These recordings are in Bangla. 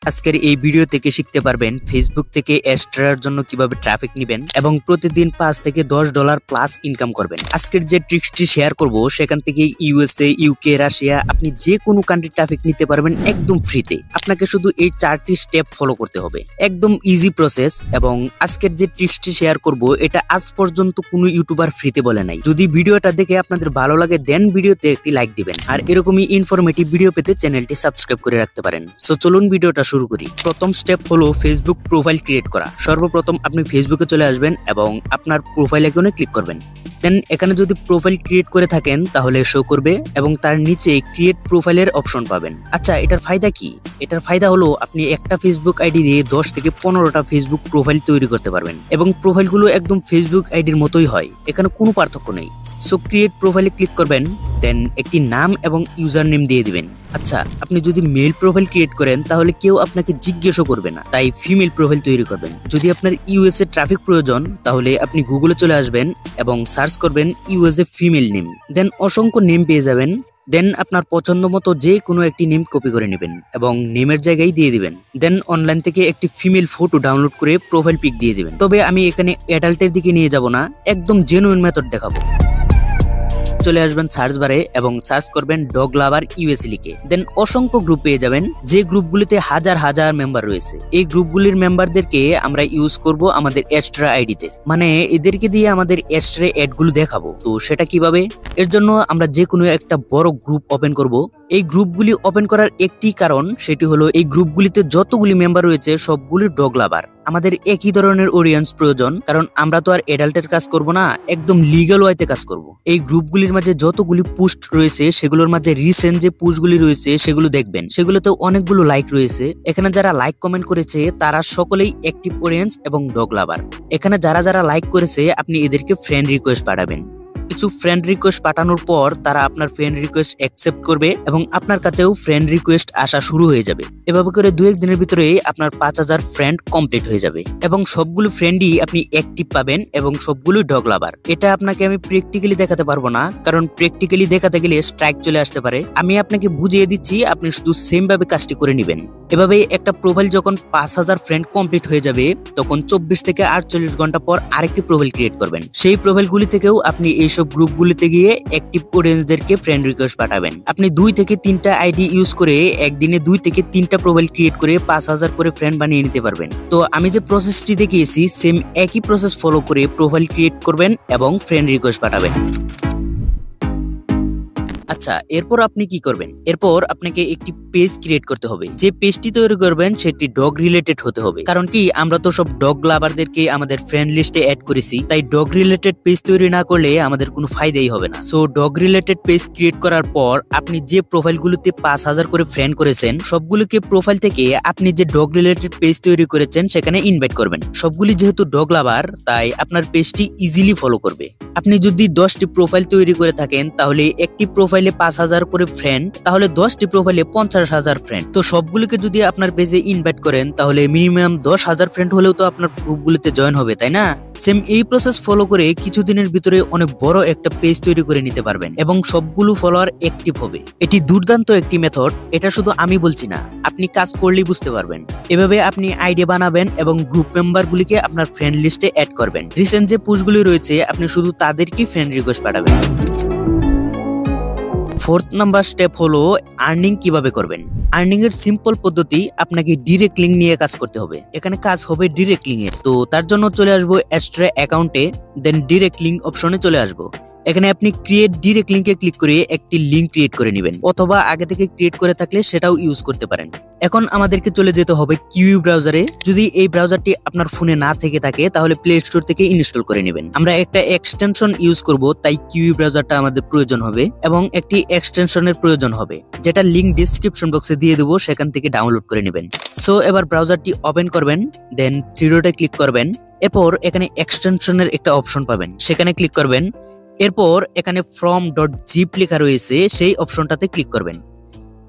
আজকের এই ভিডিও থেকে শিখতে পারবেন ফেসবুক থেকে এক্সট্রার জন্য কিভাবে ট্রাফিক নেবেন এবং প্রতিদিন $5 থেকে $10 প্লাস ইনকাম করবেন। আজকের যে ট্রিক্সটি শেয়ার করব সেখান থেকে ইউএসএ, ইউকে, রাশিয়া আপনি যে কোনো কান্ট্রি ট্রাফিক নিতে পারবেন একদম ফ্রিতে। আপনাকে শুধু এই 4টি স্টেপ ফলো করতে হবে, একদম ইজি প্রসেস। এবং আজকের যে ট্রিক্সটি শেয়ার করব এটা আজ পর্যন্ত কোনো ইউটিউবার ফ্রিতে বলে নাই। যদি ভিডিওটা দেখে আপনাদের ভালো লাগে দেন ভিডিওতে একটি লাইক দিবেন, আর এরকমই ইনফরমেটিভ ভিডিও পেতে চ্যানেলটি সাবস্ক্রাইব করে রাখতে পারেন। সো চলুন ভিডিওটা শুরু করি। প্রথম স্টেপ হলো ফেসবুক প্রোফাইল ক্রিয়েট করা। সর্বপ্রথম আপনি ফেসবুকে চলে আসবেন এবং আপনার প্রোফাইল আইকনে ক্লিক করবেন। দেন এখানে যদি প্রোফাইল ক্রিয়েট করে থাকেন তাহলে শো করবে এবং তার নিচে ক্রিয়েট প্রোফাইলের অপশন পাবেন। আচ্ছা, এটার ফায়দা কি? এটার ফায়দা হলো আপনি একটা ফেসবুক আইডি দিয়ে 10 থেকে 15টা ফেসবুক প্রোফাইল তৈরি করতে পারবেন এবং প্রোফাইলগুলো একদম ফেসবুক আইডির মতোই হয়, এখানে কোনো পার্থক্য নেই। সো ক্রিয়েট প্রোফাইলে ক্লিক করবেন, দেন একটি নাম এবং ইউজার নেম দিয়ে দিবেন। আচ্ছা, আপনি যদি মেল প্রোফাইল ক্রিয়েট করেন তাহলে কেউ আপনাকে জিজ্ঞেসও করবে না, তাই ফিমেল প্রোফাইল তৈরি করবেন। যদি আপনার ইউএসএ ট্রাফিক প্রয়োজন তাহলে আপনি গুগলে চলে আসবেন এবং সার্চ করবেন ইউএসএ ফিমেল নেম, দেন অসংখ্য নেম পেয়ে যাবেন। দেন আপনার পছন্দ মতো যে কোনো একটি নেম কপি করে নেবেন এবং নেমের জায়গায় দিয়ে দিবেন। দেন অনলাইন থেকে একটি ফিমেল ফটো ডাউনলোড করে প্রোফাইল পিক দিয়ে দিবেন। তবে আমি এখানে অ্যাডাল্টের দিকে নিয়ে যাব না, একদম জেনুইন মেথড দেখাবো। চলে আসবেন সার্চ বারে এবং সার্চ করবেন ডগ লাভার ইউএসএ লিখে। দেন অসংখ্য গ্রুপ পেয়ে যাবেন, যে গ্রুপগুলিতে হাজার হাজার মেম্বার রয়েছে। এই গ্রুপগুলির মেম্বারদেরকে আমরা ইউজ করব আমাদের এক্সট্রা আইডিতে, মানে এদেরকে দিয়ে আমাদের এক্সট্রা অ্যাডগুলো দেখাবো। তো সেটা কিভাবে? এর জন্য আমরা যে কোনো একটা বড় গ্রুপ ওপেন করব। এই গ্রুপগুলি ওপেন করার একটি কারণ, সেটি হলো এই গ্রুপগুলিতে যতগুলি মেম্বার রয়েছে সবগুলি ডগ লাভার। আমাদের একই ধরনের অডিয়েন্স প্রয়োজন, কারণ আমরা তো আর অ্যাডাল্টের কাজ করব না, একদম লিগ্যাল ওয়েতে কাজ করব। এই গ্রুপগুলির মাঝে যতগুলি পোস্ট রয়েছে সেগুলোর মাঝে রিসেন্ট যে পোস্টগুলি রয়েছে সেগুলো দেখবেন, সেগুলোতে অনেকগুলো লাইক রয়েছে। এখানে যারা লাইক কমেন্ট করেছে তারা সকলেই অ্যাক্টিভ অডিয়েন্স এবং ডগ লাভার। এখানে যারা যারা লাইক করেছে আপনি এদেরকে ফ্রেন্ড রিকোয়েস্ট পাঠাবেন। কিছু ফ্রেন্ড রিকোয়েস্ট পাঠানোর পর তারা আপনার ফ্রেন্ড রিকোয়েস্ট অ্যাকসেপ্ট করবে এবং আপনার কাছেও ফ্রেন্ড রিকোয়েস্ট আসা শুরু হয়ে যাবে। এভাবে করে 2-1 দিনের ভিতরে আপনার 5000 ফ্রেন্ড কমপ্লিট হয়ে যাবে এবং সবগুলো ফ্রেন্ডই আপনি অ্যাক্টিভ পাবেন এবং সবগুলোই ডগ লাভার। এটা আপনাকে আমি প্র্যাকটিক্যালি দেখাতে পারবো না, কারণ প্র্যাকটিক্যালি দেখাতে গেলে স্ট্রাইক চলে আসতে পারে। আমি আপনাকে বুঝিয়ে দিচ্ছি, আপনি শুধু সেম ভাবে কাজটি করে নেবেন। এভাবে একটা প্রোফাইল যখন 5000 ফ্রেন্ড কমপ্লিট হয়ে যাবে তখন 24 থেকে 48 ঘন্টা পর আরেকটি প্রোফাইল ক্রিয়েট করবেন। সেই প্রোফাইলগুলি থেকেও আপনি এইসব গ্রুপগুলিতে গিয়ে অ্যাক্টিভ অডিয়েন্সদেরকে ফ্রেন্ড রিকোয়েস্ট পাঠাবেন। আপনি 2 থেকে 3টা আইডি ইউজ করে একদিনে 2 থেকে 3টা প্রোফাইল ক্রিয়েট করে 5000 করে ফ্রেন্ড বানিয়ে নিতে পারবেন। তো আমি যে প্রসেসটি দেখিয়েছি সেম একই প্রসেস ফলো করে প্রোফাইল ক্রিয়েট করবেন এবং ফ্রেন্ড রিকোয়েস্ট পাঠাবেন। আচ্ছা, এরপর আপনি কি করবেন? এরপর আপনাকে একটি পেজ ক্রিয়েট করতে হবে। যে পেজটি তৈরি করবেন সেটি ডগ রিলেটেড হতে হবে, কারণ কি আমরা তো সব ডগ লাভারদেরকে আমাদের ফ্রেন্ড লিস্টে অ্যাড করেছি, তাই ডগ রিলেটেড পেজ তৈরি না করলে আমাদের কোনো ফায়দাই হবে না। So dog related page create করার পর আপনি যে প্রোফাইলগুলোতে 5000 করে ফ্রেন্ড করেছেন সবগুলোকে প্রোফাইল থেকে আপনি যে ডগ রিলেটেড পেজ তৈরি করেছেন সেখানে ইনভাইট করবেন। সবগুলি যেহেতু ডগ লাভার তাই আপনার পেজটি ইজিলি ফলো করবে। আপনি যদি 10টি প্রোফাইল তৈরি করে থাকেন তাহলে একটি প্রোফাইলে 5000 করে ফ্রেন্ড, তাহলে 10টি প্রোফাইলে 50,000 ফ্রেন্ড। তো সবগুলোকে যদি আপনার পেজে ইনভাইট করেন তাহলে মিনিমাম 10,000 ফ্রেন্ড হলেও তো আপনার গ্রুপগুলোতে জয়েন হবে, তাই না? সেম এই প্রসেস ফলো করে কিছুদিনের ভিতরে অনেক বড় একটা পেজ তৈরি করে নিতে পারবেন এবং সবগুলো ফলোয়ার অ্যাক্টিভ হবে। এটি দুর্দান্ত একটি মেথড, এটা শুধু আমি বলছি না, আপনি কাজ করলেই বুঝতে পারবেন। এভাবে আপনি আইডিয়া বানাবেন এবং গ্রুপ মেম্বারগুলিকে আপনার ফ্রেন্ড লিস্টে অ্যাড করবেন। রিসেন্ট যে পোস্টগুলি রয়েছে আপনি শুধু তাদেরকেই ফ্রেন্ড রিকোয়েস্ট পাঠাবেন। 4th নাম্বার স্টেপ হলো আর্নিং কিভাবে করবেন। আর্নিং এর সিম্পল পদ্ধতি, আপনাকে ডিরেক্ট লিঙ্ক নিয়ে কাজ করতে হবে। এখানে কাজ হবে ডিরেক্ট লিঙ্ক এর। তো তার জন্য চলে আসবো এক্সট্রা অ্যাকাউন্টে, দেন ডিরেক্ট লিঙ্ক অপশনে চলে আসবো। এখানে আপনি ক্রিয়েট ডিরেক্ট লিঙ্কে ক্লিক করে একটি লিঙ্ক ক্রিয়েট করে নেবেন, অথবা আগে থেকে ক্রিয়েট করে থাকলে সেটাও ইউজ করতে পারেন। এখন আমাদেরকে চলে যেতে হবে কিউই ব্রাউজারে। যদি এই ব্রাউজারটি আপনার ফোনে না থেকে থাকে তাহলে প্লে স্টোর থেকে ইনস্টল করে নেবেন। আমরা একটা এক্সটেনশন ইউজ করব, তাই কিউই ব্রাউজারটা আমাদের প্রয়োজন হবে এবং একটি এক্সটেনশনের প্রয়োজন হবে, যেটা লিঙ্ক ডেসক্রিপশন বক্সে দিয়ে দেবো, সেখান থেকে ডাউনলোড করে নেবেন। সো এবার ব্রাউজারটি ওপেন করবেন, দেন থ্রি ডটে ক্লিক করবেন। এরপর এখানে এক্সটেনশনের একটা অপশন পাবেন, সেখানে ক্লিক করবেন। এরপর এখানে from.zip লেখা রয়েছে, সেই অপশনটাতে ক্লিক করবেন।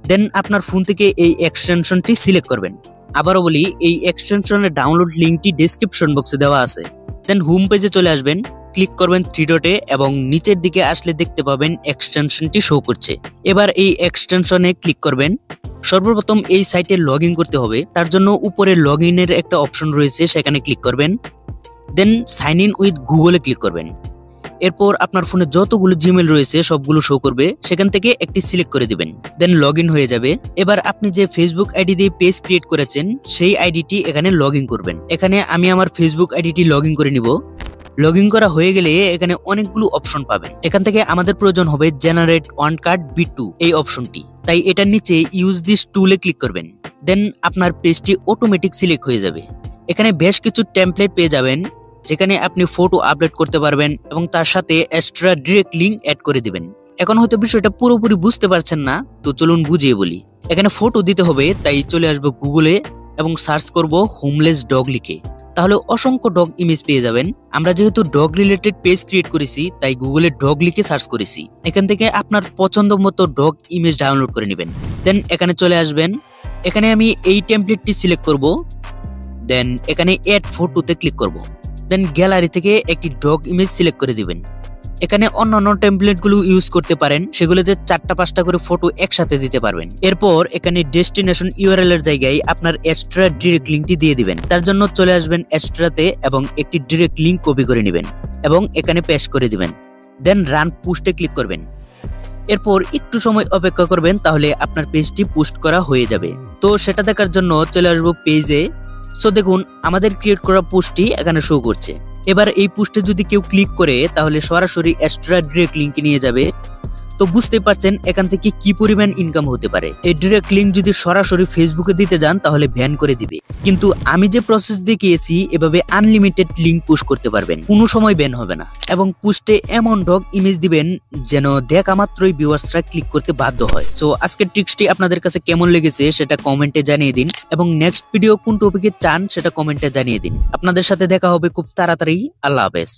দেন আপনার ফোন থেকে এই এক্সটেনশনটি সিলেক্ট করবেন। আবারও বলি, এই এক্সটেনশনের ডাউনলোড লিঙ্কটি ডেসক্রিপশন বক্সে দেওয়া আছে। দেন হোম পেজে চলে আসবেন, ক্লিক করবেন থ্রি ডটে এবং নিচের দিকে আসলে দেখতে পাবেন এক্সটেনশনটি শো করছে। এবার এই এক্সটেনশনে ক্লিক করবেন। সর্বপ্রথম এই সাইটে লগ ইন করতে হবে, তার জন্য উপরে লগ ইনের একটা অপশন রয়েছে, সেখানে ক্লিক করবেন। দেন সাইন ইন উইথ গুগলে ক্লিক করবেন। এরপর আপনার ফোনে যতগুলো জিমেল রয়েছে সবগুলো শো করবে, সেখান থেকে একটি সিলেক্ট করে দিবেন। দেন লগ ইন হয়ে যাবে। এবার আপনি যে ফেসবুক আইডি দিয়ে পেজ ক্রিয়েট করেছেন সেই আইডিটি এখানে লগ ইন করবেন। এখানে আমি আমার ফেসবুক আইডিটি লগ ইন করে নিব। লগ ইন করা হয়ে গেলে এখানে অনেকগুলো অপশন পাবেন। এখান থেকে আমাদের প্রয়োজন হবে জেনারেট ওয়ান কার্ড B2 এই অপশনটি, তাই এটার নিচে ইউজ দিস টুলে ক্লিক করবেন। দেন আপনার পেজটি অটোমেটিক সিলেক্ট হয়ে যাবে। এখানে বেশ কিছু টেমপ্লেট পেয়ে যাবেন, যেখানে আপনি ফটো আপলোড করতে পারবেন এবং তার সাথে এক্সট্রা ডিরেক্ট লিংক অ্যাড করে দিবেন। এখন হয়তো বিষয়টা পুরোপুরি বুঝতে পারছেন না, তো চলুন বুঝিয়ে বলি। এখানে ফটো দিতে হবে, তাই চলে আসবো গুগলে এবং সার্চ করব হোমলেস ডগ লিখে। তাহলে অসংখ্য ডগ ইমেজ পেয়ে যাবেন। আমরা যেহেতু ডগ রিলেটেড পেজ ক্রিয়েট করেছি, তাই গুগলে ডগ লিখে সার্চ করেছি। এখান থেকে আপনার পছন্দ মতো ডগ ইমেজ ডাউনলোড করে নেবেন। দেন এখানে চলে আসবেন। এখানে আমি এই টেমপ্লেটটি সিলেক্ট করব। দেন এখানে অ্যাড ফটোতে ক্লিক করব। দেন গ্যালারি থেকে একটি ডগ ইমেজ সিলেক্ট করে দিবেন। এখানে অন্যান্য টেমপ্লেটগুলো ইউজ করতে পারেন, সেগুলোতে 4টা-5টা করে ফটো একসাথে দিতে পারবেন। এরপর এখানে ডেস্টিনেশন ইউআরএল এর জায়গায় আপনার এক্সট্রা ডিরেক্ট লিংকটি দিয়ে দিবেন। তার জন্য চলে আসবেন এক্সট্রাতে এবং একটি ডিরেক্ট লিংক কপি করে নেবেন এবং এখানে পেস্ট করে দিবেন। দেন রান পোস্টে ক্লিক করবেন। এরপর একটু সময় অপেক্ষা করবেন, তাহলে আপনার পেজটি পোস্ট করা হয়ে যাবে। তো সেটা দেখার জন্য চলে আসবো পেজে। সো দেখুন আমাদের ক্রিয়েট করা পোস্টটি এখানে শো করছে। এবার এই পোস্টে যদি কেউ ক্লিক করে তাহলে সরাসরি এক্সট্রা ডিরেক্ট লিংকে নিয়ে যাবে। তো বুঝতেই পারছেন এখান থেকে কি পরিমাণ ইনকাম হতে পারে। এই ডিরেক্ট লিংক যদি সরাসরি ফেসবুকে দিতে যান তাহলে ব্যান করে দিবে, কিন্তু আমি যে প্রসেস দেখিয়েছি এভাবে আনলিমিটেড লিংক পোস্ট করতে পারবেন, কোনো সময় ব্যান হবে না। এবং পোস্টে এমন ডগ ইমেজ দিবেন যেন দেখা মাত্রই ভিউয়ার্সরা ক্লিক করতে বাধ্য হয়। সো আজকের ট্রিক্সটি আপনাদের কাছে কেমন লেগেছে সেটা কমেন্টে জানিয়ে দিন এবং নেক্সট ভিডিও কোন টপিকে চান সেটা কমেন্টে জানিয়ে দিন। আপনাদের সাথে দেখা হবে খুব তাড়াতাড়ি। আল্লাহ হাফেজ।